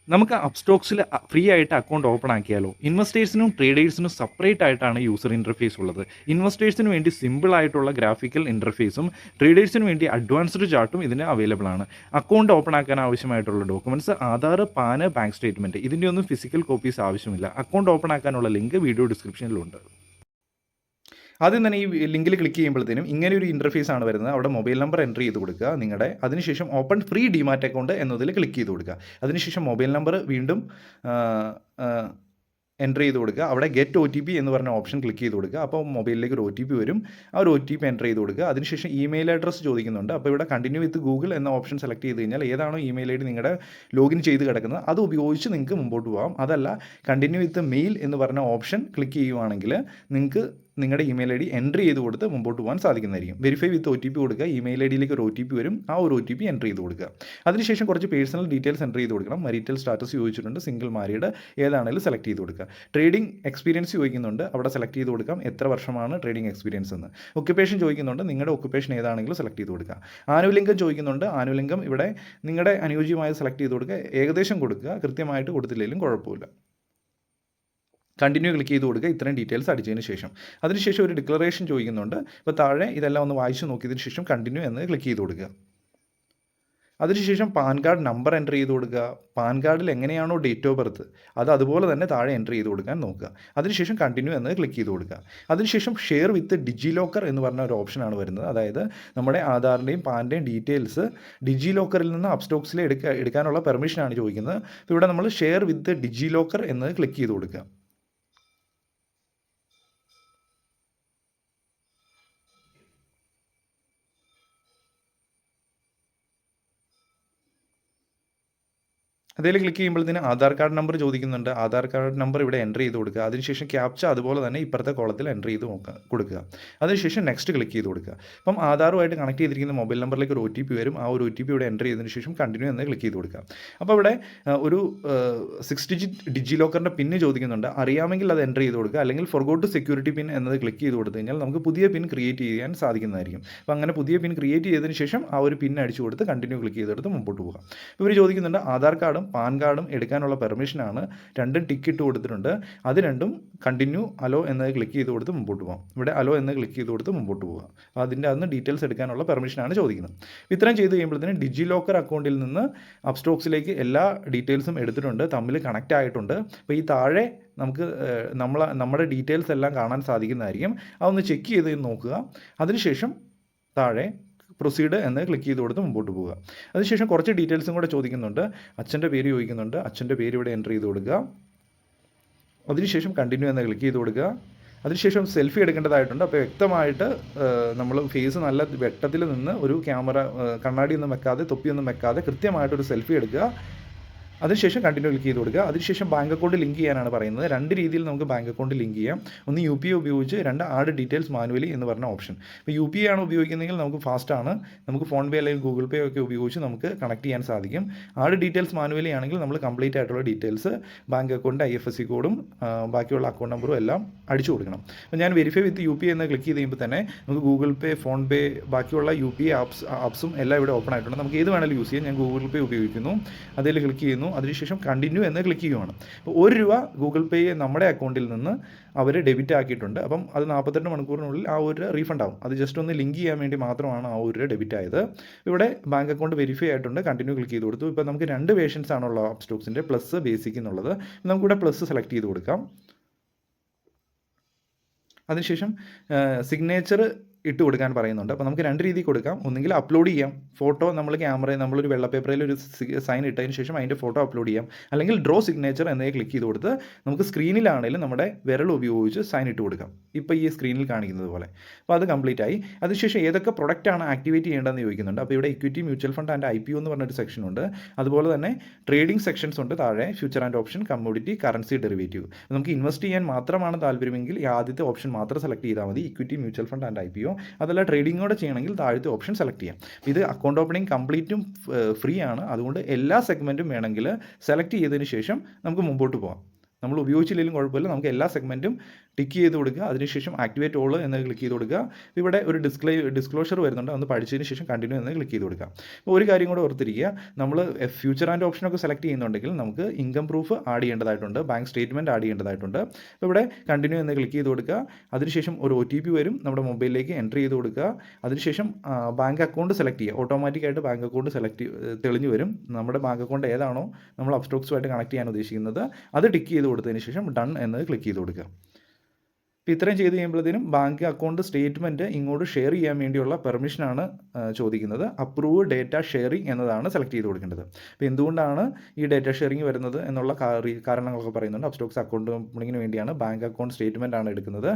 നമുക്ക് അപ്സ്റ്റോക്സിൽ ഫ്രീ ആയിട്ട് account open ആക്കിയാലോ? ഇൻവെസ്റ്റേഴ്സിനും ട്രേഡേഴ്സിനും separate ആയിട്ടാണ് യൂസർ ഇൻ്റർഫേസ് ഉള്ളത്. ഇൻവെസ്റ്റേഴ്സിന് വേണ്ടി സിമ്പിൾ ആയിട്ടുള്ള ഗ്രാഫിക്കൽ ഇൻ്റർഫേസും ട്രേഡേഴ്സിന് വേണ്ടി അഡ്വാൻസ്ഡ് ചാർട്ടും ഇതിന് അവൈലബിൾ ആണ്. അക്കൗണ്ട് ഓപ്പൺ ആക്കാൻ ആവശ്യമായിട്ടുള്ള documents Aadhaar, PAN, bank statement, ഇതിൻ്റെ ഒന്നും ഫിസിക്കൽ കോപ്പീസ് ആവശ്യമില്ല. അക്കൗണ്ട് ഓപ്പൺ ആക്കാനുള്ള ലിങ്ക് വീഡിയോ ഡിസ്ക്രിപ്ഷനിലുണ്ട്. ആദ്യം തന്നെ ഈ ലിങ്കിൽ ക്ലിക്ക് ചെയ്യുമ്പോഴത്തേനും ഇങ്ങനെ ഒരു ഇൻ്റർഫേസ് ആണ് വരുന്നത്. അവിടെ മൊബൈൽ നമ്പർ എൻ്റർ ചെയ്ത് കൊടുക്കുക നിങ്ങളുടെ. അതിനുശേഷം ഓപ്പൺ ഫ്രീ ഡിമാറ്റ് അക്കൗണ്ട് എന്നതിൽ ക്ലിക്ക് ചെയ്ത് കൊടുക്കുക. അതിനുശേഷം മൊബൈൽ നമ്പർ വീണ്ടും എൻ്റർ ചെയ്ത് കൊടുക്കുക. അവിടെ ഗെറ്റ് OTP എന്ന് പറഞ്ഞ ഓപ്ഷൻ ക്ലിക്ക് ചെയ്ത് കൊടുക്കുക. അപ്പോൾ മൊബൈലിലേക്ക് ഒരു OTP വരും. ആ ഒരു OTP എൻ്റർ ചെയ്ത് കൊടുക്കുക. അതിനുശേഷം ഇമെയിൽ അഡ്രസ്സ് ചോദിക്കുന്നുണ്ട്. അപ്പോൾ ഇവിടെ കണ്ടിന്യൂ വിത്ത് ഗൂഗിൾ എന്ന ഓപ്ഷൻ സെലക്ട് ചെയ്ത് കഴിഞ്ഞാൽ ഏതാണോ ഇമെയിൽ ID നിങ്ങളുടെ ലോഗിൻ ചെയ്ത് കിടക്കുന്നത് അത് ഉപയോഗിച്ച് നിങ്ങൾക്ക് മുമ്പോട്ട് പോകാം. അതല്ല കണ്ടിന്യൂ വിത്ത് മെയിൽ എന്ന് പറഞ്ഞ ഓപ്ഷൻ ക്ലിക്ക് ചെയ്യുവാണെങ്കിൽ നിങ്ങൾക്ക് നിങ്ങളുടെ ഇമെയിൽ ID എൻ്റർ ചെയ്ത് കൊടുത്ത് മുമ്പോട്ട് പോകാൻ സാധിക്കുന്നതായിരിക്കും. വെരിഫൈ വിത്ത് OTP കൊടുക്കുക. ഇമെയിൽ IDയിലേക്ക് ഒരു OTP വരും. ആ ഒരു OTP എൻ്റർ ചെയ്ത് കൊടുക്കുക. അതിനുശേഷം കുറച്ച് പേഴ്സണൽ ഡീറ്റെയിൽസ് എൻ്റർ ചെയ്ത് കൊടുക്കണം. മരിറ്റൽ സ്റ്റാറ്റസ് ചോദിച്ചിട്ടുണ്ട്. സിംഗിൾ, മാരീഡ് ഏതാണെങ്കിലും സെലക്ട് ചെയ്ത് കൊടുക്കുക. ട്രേഡിംഗ് എക്സ്പീരിയൻസ് ചോദിക്കുന്നുണ്ട്. അവിടെ സെലക്ട് ചെയ്ത് കൊടുക്കാം എത്ര വർഷമാണ് ട്രേഡിംഗ് എക്സ്പീരിയൻസ് എന്ന്. ഒക്യുപ്പേഷൻ ചോദിക്കുന്നുണ്ട്. നിങ്ങളുടെ ഒക്യുപ്പേഷൻ ഏതാണെങ്കിലും സെലക്ട് ചെയ്ത് കൊടുക്കുക. ആനുലിംഗം ചോദിക്കുന്നുണ്ട്. ആനുലിംഗം ഇവിടെ നിങ്ങളുടെ അനുയോജ്യമായ സെലക്ട് ചെയ്ത് കൊടുക്കുക. ഏകദേശം കൊടുക്കുക. കൃത്യമായിട്ട് കൊടുത്തില്ലെങ്കിലും കുഴപ്പമില്ല. കണ്ടിന്യൂ ക്ലിക്ക് ചെയ്ത് കൊടുക്കുക. ഇത്രയും ഡീറ്റെയിൽസ് അടിച്ചതിന് ശേഷം അതിനുശേഷം ഒരു ഡിക്ലറേഷൻ ചോദിക്കുന്നുണ്ട്. ഇപ്പോൾ താഴെ ഇതെല്ലാം ഒന്ന് വായിച്ച് നോക്കിയതിന് ശേഷം കണ്ടിന്യൂ എന്ന് ക്ലിക്ക് ചെയ്ത് കൊടുക്കുക. അതിനുശേഷം പാൻ കാർഡ് നമ്പർ എൻ്റർ ചെയ്ത് കൊടുക്കുക. പാൻ കാർഡിൽ എങ്ങനെയാണോ ഡേറ്റ് ഓഫ് ബർത്ത് അത് അതുപോലെ തന്നെ താഴെ എൻ്റർ ചെയ്ത് കൊടുക്കാൻ നോക്കുക. അതിനുശേഷം കണ്ടിന്യൂ എന്ന് ക്ലിക്ക് ചെയ്ത് കൊടുക്കുക. അതിനുശേഷം ഷെയർ വിത്ത് ഡിജി ലോക്കർ എന്ന് പറഞ്ഞ ഒരു ഓപ്ഷനാണ് വരുന്നത്. അതായത് നമ്മുടെ ആധാറിൻ്റെയും പാൻ്റെയും ഡീറ്റെയിൽസ് ഡിജി ലോക്കറിൽ നിന്ന് അപ്സ്റ്റോക്സിൽ എടുക്കാനുള്ള പെർമിഷനാണ് ചോദിക്കുന്നത്. അപ്പോൾ ഇവിടെ നമ്മൾ ഷെയർ വിത്ത് ഡിജി ലോക്കർ എന്ന് ക്ലിക്ക് ചെയ്ത് കൊടുക്കുക. അതിൽ ക്ലിക്ക് ചെയ്യുമ്പോഴത്തേന് ആധാർ കാർഡ് നമ്പർ ചോദിക്കുന്നുണ്ട്. ആധാർ കാർഡ് നമ്പർ ഇവിടെ എൻ്റർ ചെയ്ത് കൊടുക്കുക. അതിനുശേഷം ക്യാപ്ച അതുപോലെ തന്നെ ഇപ്പുറത്തെ കോളത്തിൽ എൻ്റർ ചെയ്ത് കൊടുക്കുക. അതിനുശേഷം നെക്സ്റ്റ് ക്ലിക്ക് ചെയ്ത് കൊടുക്കുക. അപ്പം ആധാറുമായിട്ട് കണക്ട് ചെയ്തിരിക്കുന്ന മൊബൈൽ നമ്പറിലേക്ക് ഒരു OTP വരും. ആ ഒരു OTP ഇവിടെ എൻ്റർ ചെയ്തതിന് ശേഷം കണ്ടിന്യൂ എന്ന് ക്ലിക്ക് ചെയ്ത് കൊടുക്കുക. അപ്പോൾ ഇവിടെ ഒരു 6 ഡിജിറ്റ് ഡിജി ലോക്കറിൻ്റെ പിന്ന് ചോദിക്കുന്നുണ്ട്. അറിയാമെങ്കിൽ അത് എൻ്റർ ചെയ്ത് കൊടുക്കുക. അല്ലെങ്കിൽ ഫോർഗോട്ട് സെക്യൂരിറ്റി പിൻ എന്നത് ക്ലിക്ക് ചെയ്ത് കൊടുത്തു കഴിഞ്ഞാൽ നമുക്ക് പുതിയ പിൻ ക്രിയേറ്റ് ചെയ്യാൻ സാധിക്കുന്നതായിരിക്കും. അപ്പോൾ അങ്ങനെ പുതിയ പിൻ ക്രിയേറ്റ് ചെയ്തതിന് ശേഷം ആ ഒരു പിൻ അടിച്ചു കൊടുത്ത് കണ്ടിന്യൂ ക്ലിക്ക് ചെയ്തെടുത്ത് മുമ്പോട്ട് പോകാം. ഇവർ ചോദിക്കുന്നുണ്ട് ആധാർ കാർഡും പാൻ കാർഡും എടുക്കാനുള്ള പെർമിഷനാണ്. രണ്ടും ടിക്ക് ഇട്ട് കൊടുത്തിട്ടുണ്ട്. അത് രണ്ടും കണ്ടിന്യൂ അലോ എന്നത് ക്ലിക്ക് ചെയ്ത് കൊടുത്ത് മുമ്പോട്ട് പോകാം. ഇവിടെ അലോ എന്ന് ക്ലിക്ക് ചെയ്ത് കൊടുത്ത് മുമ്പോട്ട് പോകാം. അപ്പോൾ അതിൻ്റെ അന്ന് ഡീറ്റെയിൽസ് എടുക്കാനുള്ള പെർമിഷനാണ് ചോദിക്കുന്നത്. ഇത്രയും ചെയ്ത് കഴിയുമ്പോഴത്തേന് ഡിജി ലോക്കർ അക്കൗണ്ടിൽ നിന്ന് അപ്സ്റ്റോക്സിലേക്ക് എല്ലാ ഡീറ്റെയിൽസും എടുത്തിട്ടുണ്ട്. തമ്മിൽ കണക്റ്റ് ആയിട്ടുണ്ട്. അപ്പോൾ ഈ താഴെ നമുക്ക് നമ്മുടെ ഡീറ്റെയിൽസ് എല്ലാം കാണാൻ സാധിക്കുന്നതായിരിക്കും. അതൊന്ന് ചെക്ക് ചെയ്ത് നോക്കുക. അതിനുശേഷം താഴെ പ്രൊസീഡ് എന്ന് ക്ലിക്ക് ചെയ്ത് കൊടുത്ത് മുമ്പോട്ട് പോവുക. അതിനുശേഷം കുറച്ച് ഡീറ്റെയിൽസും കൂടെ ചോദിക്കുന്നുണ്ട്. അച്ഛൻ്റെ പേര് ചോദിക്കുന്നുണ്ട്. അച്ഛൻ്റെ പേര് ഇവിടെ എൻ്റർ ചെയ്ത് കൊടുക്കുക. അതിനുശേഷം കണ്ടിന്യൂ എന്ന് ക്ലിക്ക് ചെയ്ത് കൊടുക്കുക. അതിനുശേഷം സെൽഫി എടുക്കേണ്ടതായിട്ടുണ്ട്. അപ്പോൾ വ്യക്തമായിട്ട് നമ്മൾ ഫേസ് നല്ല വെട്ടത്തിൽ നിന്ന് ഒരു ക്യാമറ കണ്ണാടിയൊന്നും വെക്കാതെ തൊപ്പിയൊന്നും വെക്കാതെ കൃത്യമായിട്ടൊരു സെൽഫി എടുക്കുക. അതിനുശേഷം കണ്ടിന്യൂ ക്ലിക്ക് ചെയ്ത് കൊടുക്കുക. അതിനുശേഷം ബാങ്ക് അക്കൗണ്ട് ലിങ്ക് ചെയ്യാനാണ് പറയുന്നത്. രണ്ട് രീതിയിൽ നമുക്ക് ബാങ്ക് അക്കൗണ്ട് ലിങ്ക് ചെയ്യാം. ഒന്ന് UPI ഉപയോഗിച്ച്, രണ്ട് ആഡ് ഡീറ്റെയിൽസ് മാനുവലി എന്ന് പറഞ്ഞ ഓപ്ഷൻ. ഇപ്പോൾ UPI ആണ് ഉപയോഗിക്കുന്നതെങ്കിൽ നമുക്ക് ഫാസ്റ്റാണ്. നമുക്ക് ഫോൺ പേ അല്ലെങ്കിൽ ഗൂഗിൾ പേ ഒക്കെ ഉപയോഗിച്ച് നമുക്ക് കണക്ട് ചെയ്യാൻ സാധിക്കും. ആഡ് ഡീറ്റെയിൽസ് മാനുവലി ആണെങ്കിൽ നമ്മൾ കംപ്ലീറ്റ് ആയിട്ടുള്ള ഡീറ്റെയിൽസ് ബാങ്ക് അക്കൗണ്ട് IFSC കോഡും ബാക്കിയുള്ള അക്കൗണ്ട് നമ്പറും എല്ലാം അടിച്ചു കൊടുക്കണം. അപ്പോൾ ഞാൻ വെരിഫൈ വിത്ത് UPI എന്ന് ക്ലിക്ക് ചെയ്യുമ്പോൾ തന്നെ നമുക്ക് ഗൂഗിൾ പേ, ഫോൺ പേ, ബാക്കിയുള്ള UPI ആപ്സും എല്ലാം ഇവിടെ ഓപ്പൺ ആയിട്ടുണ്ട്. നമുക്ക് ഏത് വേണമെങ്കിലും യൂസ് ചെയ്യാം. ഞാൻ ഗൂഗിൾ പേ ഉപയോഗിക്കുന്നു. അതിൽ ക്ലിക്ക് ചെയ്യുന്നു. അതിനുശേഷം കണ്ടിന്യൂ എന്ന് ക്ലിക്ക് ചെയ്യുവാണ്. അപ്പോൾ ₹1 ഗൂഗിൾ പേ നമ്മുടെ അക്കൗണ്ടിൽ നിന്ന് അവർ ഡെബിറ്റ് ആക്കിയിട്ടുണ്ട്. അപ്പം അത് 48 മണിക്കൂറിനുള്ളിൽ ആ ഒരു റീഫണ്ട് ആവും. അത് ജസ്റ്റ് ഒന്ന് ലിങ്ക് ചെയ്യാൻ വേണ്ടി മാത്രമാണ് ആ ഒരു ഡെബിറ്റ് ആയത്. ഇവിടെ ബാങ്ക് അക്കൗണ്ട് വെരിഫൈ ആയിട്ടുണ്ട്. കണ്ടിന്യൂ ക്ലിക്ക് ചെയ്ത് കൊടുത്തു. ഇപ്പോൾ നമുക്ക് 2 വേർഷൻസ് ആണുള്ളത് അപ്സ്റ്റോക്സിൻ്റെ, പ്ലസ്, ബേസിക് എന്നുള്ളത്. നമുക്കിവിടെ പ്ലസ് സെലക്ട് ചെയ്ത് കൊടുക്കാം. അതിനുശേഷം സിഗ്നേച്ചർ ഇട്ട് കൊടുക്കാൻ പറയുന്നുണ്ട്. അപ്പോൾ നമുക്ക് രണ്ട് രീതിയിൽ കൊടുക്കാം. ഒന്നുകിൽ അപ്ലോഡ് ചെയ്യാം. ഫോട്ടോ നമ്മളൊരു വെള്ള പേപ്പറിൽ ഒരു സൈൻ ഇട്ടതിന് ശേഷം അതിൻ്റെ ഫോട്ടോ അപ്ലോഡ് ചെയ്യാം. അല്ലെങ്കിൽ ഡ്രോ സിഗ്നേച്ചർ എന്നതിൽ ക്ലിക്ക് ചെയ്ത് കൊടുത്ത് നമുക്ക് സ്ക്രീനിലാണെങ്കിലും നമ്മുടെ വിരൽ ഉപയോഗിച്ച് സൈൻ ഇട്ട് കൊടുക്കാം. ഇപ്പോൾ ഈ സ്ക്രീനിൽ കാണിക്കുന്നത് പോലെ. അപ്പോൾ അത് കംപ്ലീറ്റ് ആയി. അതിനുശേഷം ഏതൊക്കെ പ്രൊഡക്റ്റാണ് ആക്ടിവേറ്റ് ചെയ്യേണ്ടതെന്ന് ചോദിക്കുന്നുണ്ട്. അപ്പോൾ ഇവിടെ equity, mutual fund and IPO എന്ന് പറഞ്ഞൊരു സെക്ഷൻ ഉണ്ട്. അതുപോലെ തന്നെ ട്രേഡിംഗ് സെക്ഷൻസ് ഉണ്ട് താഴെ. Future and option, commodity, currency derivative. നമുക്ക് ഇൻവെസ്റ്റ് ചെയ്യാൻ മാത്രമാണ് താല്പര്യമെങ്കിൽ ഈ ആദ്യത്തെ ഓപ്ഷൻ മാത്രം സെലക്ട് ചെയ്താൽ മതി. Equity, mutual fund and IPO. അതല്ല ട്രേഡിങ്ങോടെ ചെയ്യണമെങ്കിൽ താഴത്തെ ഓപ്ഷൻ സെലക്ട് ചെയ്യാം. ഇത് അക്കൗണ്ട് ഓപ്പണിംഗ് കംപ്ലീറ്റും ഫ്രീ ആണ്. അതുകൊണ്ട് എല്ലാ സെഗ്മെൻറ്റും വേണമെങ്കിൽ സെലക്ട് ചെയ്തതിന് ശേഷം നമുക്ക് മുമ്പോട്ട് പോകാം. നമ്മൾ ഉപയോഗിച്ചില്ലെങ്കിലും കുഴപ്പമില്ല, നമുക്ക് എല്ലാ സെഗ്മെൻറ്റും ടിക്ക് ചെയ്ത് കൊടുക്കുക. അതിനുശേഷം ആക്ടിവേറ്റ് ഓൾ എന്ന് ക്ലിക്ക് ചെയ്ത് കൊടുക്കുക. ഇവിടെ ഒരു ഡിസ്ക്ലോഷർ വരുന്നുണ്ട്, അതൊന്ന് പഠിച്ചതിന് ശേഷം കണ്ടിന്യൂ എന്ന് ക്ലിക്ക് ചെയ്ത് കൊടുക്കുക. അപ്പോൾ ഒരു കാര്യം കൂടെ ഓർത്തിരിക്കുക, നമ്മൾ ഫ്യൂച്ചർ ആൻഡ് ഓപ്ഷനൊക്കെ സെലക്ട് ചെയ്യുന്നുണ്ടെങ്കിൽ നമുക്ക് ഇൻകം പ്രൂഫ് ആഡ് ചെയ്യേണ്ടതായിട്ടുണ്ട്, ബാങ്ക് സ്റ്റേറ്റ്മെൻറ്റ് ആഡ് ചെയ്യേണ്ടതായിട്ടുണ്ട്. അപ്പോൾ ഇവിടെ കണ്ടിന്യൂ എന്ന് ക്ലിക്ക് ചെയ്ത് കൊടുക്കുക. അതിനുശേഷം ഒരു OTP വരും, നമ്മുടെ മൊബൈലിലേക്ക് എൻ്റർ ചെയ്ത് കൊടുക്കുക. അതിനുശേഷം ബാങ്ക് അക്കൗണ്ട് സെലക്ട് ചെയ്യുക. ഓട്ടോമാറ്റിക്കായിട്ട് ബാങ്ക് അക്കൗണ്ട് തെളിഞ്ഞു വരും. നമ്മുടെ ബാങ്ക് അക്കൗണ്ട് ഏതാണോ നമ്മൾ അപ്സ്റ്റോക്സുമായിട്ട് കണക്ട് ചെയ്യാൻ ഉദ്ദേശിക്കുന്നത് അത് ടിക്ക് ചെയ്ത് കൊടുത്തതിന് ശേഷം ഡൺ എന്ന് ക്ലിക്ക് ചെയ്ത് കൊടുക്കുക. അപ്പോൾ ഇത്രയും ചെയ്ത് കഴിയുമ്പോഴത്തേനും ബാങ്ക് അക്കൗണ്ട് സ്റ്റേറ്റ്മെൻറ്റ് ഇങ്ങോട്ട് ഷെയർ ചെയ്യാൻ വേണ്ടിയുള്ള പെർമിഷനാണ് ചോദിക്കുന്നത്. അപ്രൂവ് ഡേറ്റ ഷെയറിംഗ് എന്നതാണ് സെലക്ട് ചെയ്ത് കൊടുക്കേണ്ടത്. അപ്പോൾ എന്തുകൊണ്ടാണ് ഈ ഡേറ്റ ഷെയറിംഗ് വരുന്നത് എന്നുള്ള കാരണങ്ങളൊക്കെ പറയുന്നുണ്ട്. അപ്സ്റ്റോക്സ് അക്കൗണ്ട് ഓപ്പണിങ്ങിന് വേണ്ടിയാണ് ബാങ്ക് അക്കൗണ്ട് സ്റ്റേറ്റ്മെൻ്റ് ആണ് എടുക്കുന്നത്.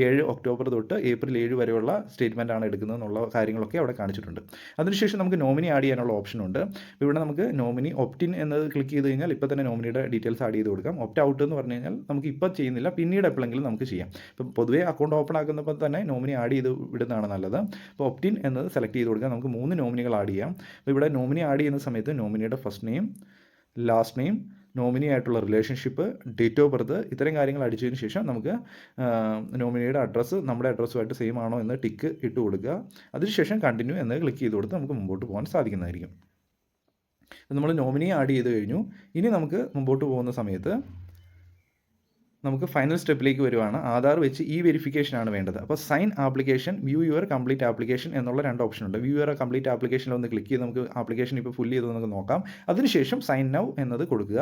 7 ഒക്ടോബർ തൊട്ട് ഏപ്രിൽ 7 വരെയുള്ള സ്റ്റേറ്റ്മെൻ്റ് ആണ് എടുക്കുന്നത് എന്നുള്ള കാര്യങ്ങളൊക്കെ അവിടെ കാണിച്ചിട്ടുണ്ട്. അതിനുശേഷം നമുക്ക് നോമിനി ആഡ് ചെയ്യാനുള്ള ഓപ്ഷൻ ഉണ്ട്. ഇവിടെ നമുക്ക് നോമിനി ഓപ്റ്റിൻ എന്നത് ക്ലിക്ക് ചെയ്ത് കഴിഞ്ഞാൽ ഇപ്പോൾ തന്നെ നോമിനിയുടെ ഡീറ്റെയിൽസ് ആഡ് ചെയ്ത് കൊടുക്കാം. ഓപ്റ്റ് ഔട്ട് എന്ന് പറഞ്ഞു കഴിഞ്ഞാൽ നമുക്ക് ഇപ്പോൾ ചെയ്യുന്നില്ല, പിന്നീട് എപ്പോഴെങ്കിലും നമുക്ക് ചെയ്യാം. ഇപ്പം പൊതുവേ അക്കൗണ്ട് ഓപ്പൺ ആക്കുന്നപ്പോൾ തന്നെ നോമിനി ആഡ് ചെയ്ത് വിടുന്നതാണ് നല്ലത്. അപ്പോൾ ഓപ്റ്റിൻ എന്നത് സെലക്ട് ചെയ്ത് കൊടുക്കുക. നമുക്ക് 3 നോമിനികൾ ആഡ് ചെയ്യാം. അപ്പോൾ ഇവിടെ നോമിനി ആഡ് ചെയ്യുന്ന സമയത്ത് നോമിനിയുടെ first name, last name, nominee ആയിട്ടുള്ള റിലേഷൻഷിപ്പ്, ഡേറ്റ് ഓഫ് ബർത്ത്, ഇത്തരം കാര്യങ്ങൾ അടിച്ചതിന് ശേഷം നമുക്ക് നോമിനിയുടെ അഡ്രസ്സ് നമ്മുടെ അഡ്രസ്സുമായിട്ട് സെയിം ആണോ എന്ന് ടിക്ക് ഇട്ട് കൊടുക്കുക. അതിനുശേഷം കണ്ടിന്യൂ എന്ന് ക്ലിക്ക് ചെയ്ത് കൊടുത്ത് നമുക്ക് മുമ്പോട്ട് പോകാൻ സാധിക്കുന്നതായിരിക്കും. നമ്മൾ നോമിനി ആഡ് ചെയ്ത് കഴിഞ്ഞു. ഇനി നമുക്ക് മുമ്പോട്ട് പോകുന്ന സമയത്ത് നമുക്ക് ഫൈനൽ സ്റ്റെപ്പിലേക്ക് വരുവാണ്. ആധാർ വെച്ച് വെരിഫിക്കേഷനാണ് വേണ്ടത്. അപ്പോൾ sign application, view your complete application എന്നുള്ള 2 ഓപ്ഷൻ ഉണ്ട്. വ്യൂ യുവർ കംപ്ലീറ്റ് ആപ്ലിക്കേഷനിൽ ഒന്ന് ക്ലിക്ക് ചെയ്ത് നമുക്ക് ആപ്ലിക്കേഷൻ ഇപ്പോൾ ഫുൾ ചെയ്ത് നമുക്ക് നോക്കാം. അതിനുശേഷം സൈൻ നൗ എന്നത് കൊടുക്കുക.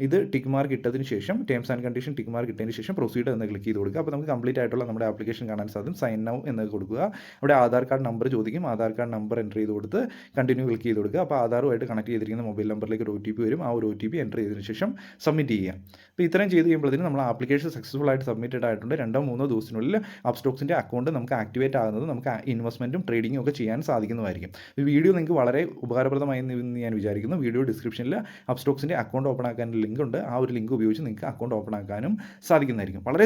ഇത് ടിക്ക് മാർക്ക് ഇട്ടതിന് ശേഷം terms and condition tick mark ഇട്ടതിന് ശേഷം പ്രൊസീഡ് എന്ന് ക്ലിക്ക് ചെയ്ത് കൊടുക്കുക. അപ്പോൾ നമുക്ക് കംപ്ലീറ്റ് ആയിട്ടുള്ള നമ്മുടെ ആപ്ലിക്കേഷൻ കാണാൻ സാധിക്കും. സൈൻ നൗ എന്ന് കൊടുക്കുക. അവിടെ ആധാർ കാർഡ് നമ്പർ ചോദിക്കും. ആധാർ കാർഡ് നമ്പർ എൻ്റർ ചെയ്ത് കൊടുത്ത് കണ്ടിന്യൂ ക്ലിക്ക് ചെയ്ത് കൊടുക്കുക. അപ്പോൾ ആധാറുമായിട്ട് കണക്ട് ചെയ്തിരിക്കുന്ന മൊബൈൽ നമ്പറിലേക്ക് ഒരു OTP വരും. ആ ഒരു OTP എൻ്റർ ചെയ്തതിന് ശേഷം സബ്മിറ്റ് ചെയ്യുക. അപ്പോൾ ഇത്രയും ചെയ്ത് കഴിയുമ്പോഴത്തേനും നമ്മൾ ആപ്ലിക്കേഷൻ സക്സസ്ഫുൾ ആയിട്ട് സബ്മിറ്റഡ് ആയിട്ടുണ്ട്. 2-3 ദിവസത്തിനുള്ളിൽ അപ്സ്റ്റോക്സിൻ്റെ അക്കൗണ്ട് നമുക്ക് ആക്ടിവേറ്റ് ആകുന്നത്, നമുക്ക് ഇൻവെസ്റ്റ്മെൻറ്റും ട്രേഡിങ്ങും ഒക്കെ ചെയ്യാൻ സാധിക്കുന്നതായിരിക്കും. ഈ വീഡിയോ നിങ്ങൾക്ക് വളരെ ഉപകാരപ്രദമായി എന്ന് ഞാൻ വിചാരിക്കുന്നു. വീഡിയോ ഡിസ്ക്രിപ്ഷനിൽ അപ്സ്റ്റോക്സിൻ്റെ അക്കൗണ്ട് ഓപ്പൺ ആക്കാൻ ലിങ്ക് ഉണ്ട്. ആ ഒരു ലിങ്ക് ഉപയോഗിച്ച് നിങ്ങൾക്ക് അക്കൗണ്ട് ഓപ്പൺ ആക്കാനും സാധിക്കുന്നതായിരിക്കും. വളരെ